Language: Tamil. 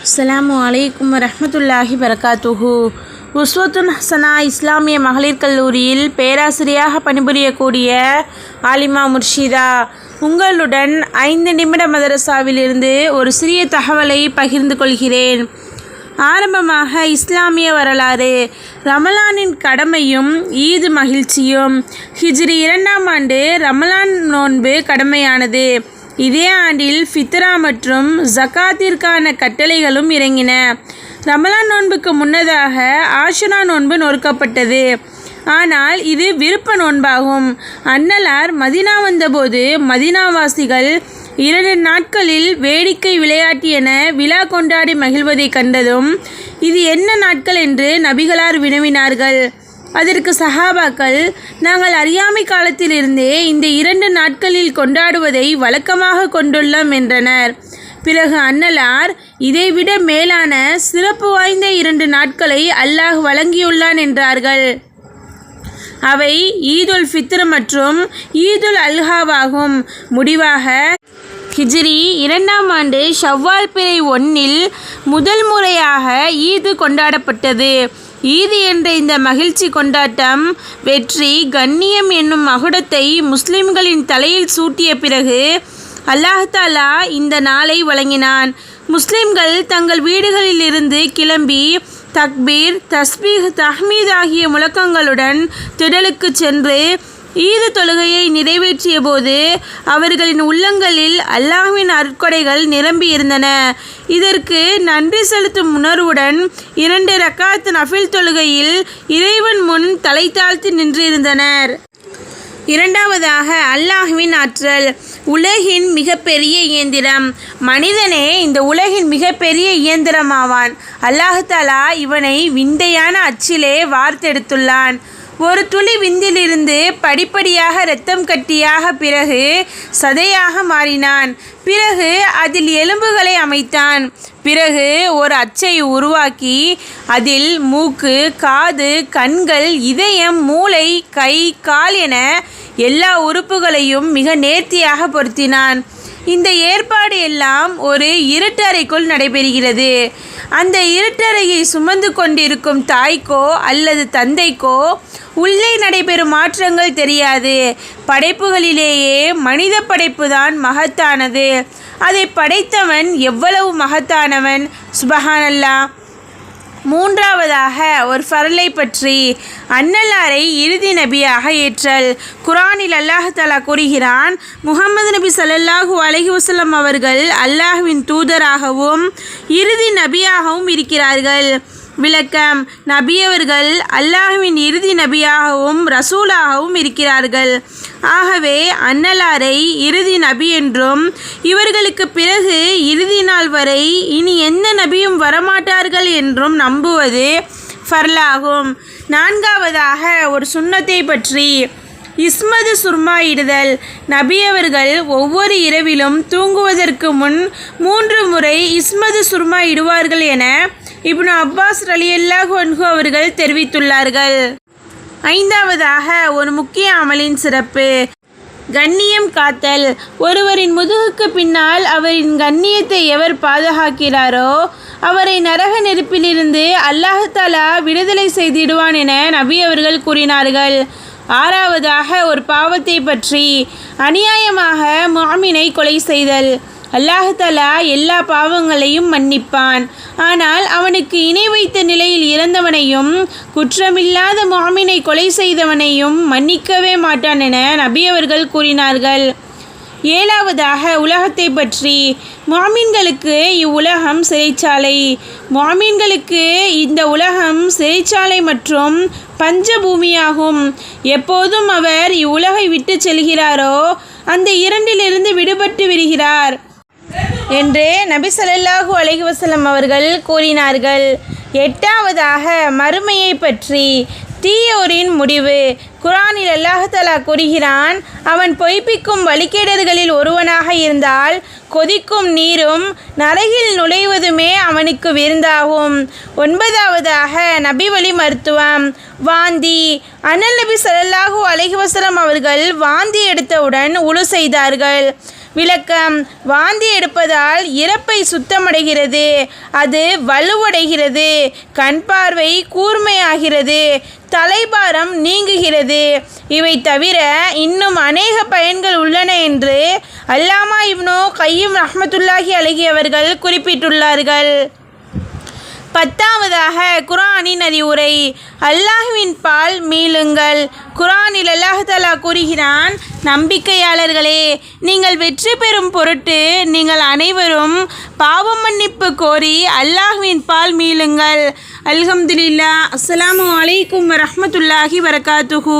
அஸ்ஸலாமு அலைக்கும் வரஹ்மத்துல்லாஹி வரகாத்துஹு. உஸ்வத்துன் ஹசனா இஸ்லாமிய மகளிர் கல்லூரியில் பேராசிரியராக பணிபுரியக்கூடிய ஆலிமா முர்ஷிதா உங்களுடன் 5 நிமிட மதரசாவிலிருந்து ஒரு சிறிய தகவலை பகிர்ந்து கொள்கிறேன். ஆரம்பமாக இஸ்லாமிய வரலாறு. ரமலானின் கடமையும் ஈது மகிழ்ச்சியும். ஹிஜ்ரி 2ஆம் ஆண்டு ரமலான் நோன்பு கடமையானது. இதே ஆண்டில் ஃபித்ரா மற்றும் ஜக்காத்திற்கான கட்டளைகளும் இறங்கின. ரமலான் நோன்புக்கு முன்னதாக ஆஷுரா நோன்பு நோக்கப்பட்டது. ஆனால் இது விருப்ப நோன்பாகும். அன்னலார் மதினா வந்தபோது மதினாவாசிகள் 2 நாட்களில் வேடிக்கை விளையாட்டு என விழா கொண்டாடி மகிழ்வதை கண்டதும் இது என்ன நாட்கள் என்று நபிகளார் வினவினார்கள். அதற்கு சஹாபாக்கள், நாங்கள் அறியாமை காலத்திலிருந்தே இந்த 2 நாட்களில் கொண்டாடுவதை வழக்கமாக கொண்டுள்ளோம் என்றனர். பிறகு அன்னலார், இதைவிட மேலான சிறப்பு வாய்ந்த 2 நாட்களை அல்லாஹ் வழங்கியுள்ளான் என்றார்கள். அவை ஈதுல் ஃபித்ர் மற்றும் ஈதுல் அல்ஹாவாகும். முடிவாக ஹிஜ்ரி 2ஆம் ஆண்டு ஷவ்வால் பிறை 1இல் முதல் முறையாக ஈது கொண்டாடப்பட்டது. ஈது என்ற இந்த மகிழ்ச்சி கொண்டாட்டம் வெற்றி கண்ணியம் என்னும் மகுடத்தை முஸ்லிம்களின் தலையில் சூட்டிய பிறகு அல்லாஹ் தஆலா இந்த நாளை வழங்கினான். முஸ்லிம்கள் தங்கள் வீடுகளிலிருந்து கிளம்பி தக்பீர், தஸ்பீஹ், தஹ்மீத் ஆகிய முழக்கங்களுடன் திடலுக்கு சென்று ஈது தொழுகையை நிறைவேற்றிய போது அவர்களின் உள்ளங்களில் அல்லாஹ்வின் அருட்கொடைகள் நிரம்பி இருந்தன. இதற்கு நன்றி செலுத்தும் உணர்வுடன் 2 ரக்காத் நஃபில் தொழுகையில் இறைவன் முன் தலை தாழ்த்தி நின்றிருந்தனர். இரண்டாவதாக அல்லாஹ்வின் ஆற்றல். உலகின் மிகப்பெரிய இயந்திரம். மனிதனே இந்த உலகின் மிகப்பெரிய இயந்திரமாவான். அல்லாஹ் தஆலா இவனை விந்தையான அச்சிலே வார்த்தெடுத்துள்ளான். ஒரு துளி விந்திலிருந்து படிப்படியாக இரத்தம் கட்டியாக, பிறகு சதையாக மாறினான். பிறகு அதில் எலும்புகளை அமைத்தான். பிறகு ஒரு அச்சை உருவாக்கி அதில் மூக்கு, காது, கண்கள், இதயம், மூளை, கை, கால் என எல்லா உறுப்புகளையும் மிக நேர்த்தியாக பொருத்தினான். இந்த ஏற்பாடு எல்லாம் ஒரு இருட்டறைக்குள் நடைபெறுகிறது. அந்த இருட்டறையை சுமந்து கொண்டிருக்கும் தாய்க்கோ அல்லது தந்தைக்கோ உள்ளே நடைபெறும் மாற்றங்கள் தெரியாது. படைப்புகளிலேயே மனித படைப்புதான் மகத்தானது. அதை படைத்தவன் எவ்வளவு மகத்தானவன்! சுபஹானல்லாஹ். மூன்றாவதாக ஒரு ஃபர்லை பற்றி. அன்னலாரை இறுதி நபியாக ஏற்றல். குர்ஆனில் அல்லாஹ் தஆலா கூறுகிறான், முஹம்மது நபி ஸல்லல்லாஹு அலைஹி வஸல்லம் அவர்கள் அல்லாஹ்வின் தூதராகவும் இறுதி நபியாகவும் இருக்கிறார்கள். விளக்கம்: நபியவர்கள் அல்லாஹ்வின் இறுதி நபியாகவும் ரசூலாகவும் இருக்கிறார்கள். ஆகவே அன்னலாரை இறுதி நபி என்றும் இவர்களுக்கு பிறகு இறுதி நாள் வரை இனி எந்த நபியும் வரமாட்டார்கள் என்றும் நம்புவது ஃபர்லாகும். நான்காவதாக ஒரு சுன்னத்தை பற்றி. இஸ்மது சுர்மா இடுதல். நபியவர்கள் ஒவ்வொரு இரவிலும் தூங்குவதற்கு முன் 3 முறை இஸ்மது சுர்மா இடுவார்கள் என இப்னு அப்பாஸ் ரலியல்லாஹு அன்ஹு அவர்கள் தெரிவித்துள்ளார்கள். ஐந்தாவதாக ஒரு முக்கிய அமலின் சிறப்பு. கண்ணியம் காத்தல். ஒருவரின் முதுகுக்கு பின்னால் அவரின் கண்ணியத்தை எவர் பாதுகாக்கிறாரோ அவரை நரக நெருப்பிலிருந்து அல்லாஹ் தஆலா விடுதலை செய்திடுவான் என நபி அவர்கள் கூறினார்கள். ஆறாவதாக ஒரு பாவத்தை பற்றி. அநியாயமாக முஅமினை கொலை செய்தல். அல்லாஹ் தஆலா எல்லா பாவங்களையும் மன்னிப்பான். ஆனால் அவனுக்கு இணை வைத்த நிலையில் இறந்தவனையும் குற்றமில்லாத முஅமினை கொலை செய்தவனையும் மன்னிக்கவே மாட்டான் என நபி அவர்கள் கூறினார்கள். ஏழாவதாக உலகத்தை பற்றி. முஅமின்களுக்கு இவ்வுலகம் சிறைச்சாலை. முஅமின்களுக்கு இந்த உலகம் சிறைச்சாலை மற்றும் பஞ்சபூமியாகும். எப்போதும் அவர் இவ்வுலகை விட்டு செல்கிறாரோ அந்த 2இலிருந்து விடுபட்டு விடுகிறார் என்று நபி ஸல்லல்லாஹு அலைஹி வஸல்லம் அவர்கள் கூறினார்கள். எட்டாவதாக மறுமையை பற்றி. தீயோரின் முடிவு. குர்ஆனில் அல்லாஹ் தஆலா கூறுகிறான், அவன் பொய்ப்பிக்கும் வழிகேடர்களில் ஒருவனாக இருந்தால் கொதிக்கும் நீரும் நரகில் நுழைவதுமே அவனுக்கு விருந்தாகும். 9ஆவதாக நபி வழி மருத்துவம். வாந்தி. அனல் நபி ஸல்லல்லாஹு அலைஹி வஸல்லம் அவர்கள் வாந்தி எடுத்தவுடன் உழு செய்தார்கள். விளக்கம்: வாந்தி எடுப்பதால் இரைப்பை சுத்தமடைகிறது, அது வலுவடைகிறது, கண் பார்வை கூர்மையாகிறது, தலைபாரம் நீங்குகிறது. இவை தவிர இன்னும் அநேக பயன்கள் உள்ளன என்று அல்லாமா இப்னு கையிம் ரஹ்மத்துல்லாஹி அலைஹி அவர்கள் குறிப்பிட்டுள்ளார்கள். 10ஆவதாக குர்ஆனின் அறிவுரை. அல்லாஹ்வின் பால் மீளுங்கள். குர்ஆனில் அல்லாஹ் தஆலா கூறுகிறான்: நம்பிக்கையாளர்களே, நீங்கள் வெற்றி பெறும் பொருட்டு நீங்கள் அனைவரும் பாவ மன்னிப்பு கோரி அல்லாஹ்வின் பால் மீளுங்கள். அல்ஹம்துலில்லாஹ். அஸ்ஸலாமு அலைக்கும் வரஹ்மத்துல்லாஹி வபரகாத்துஹு.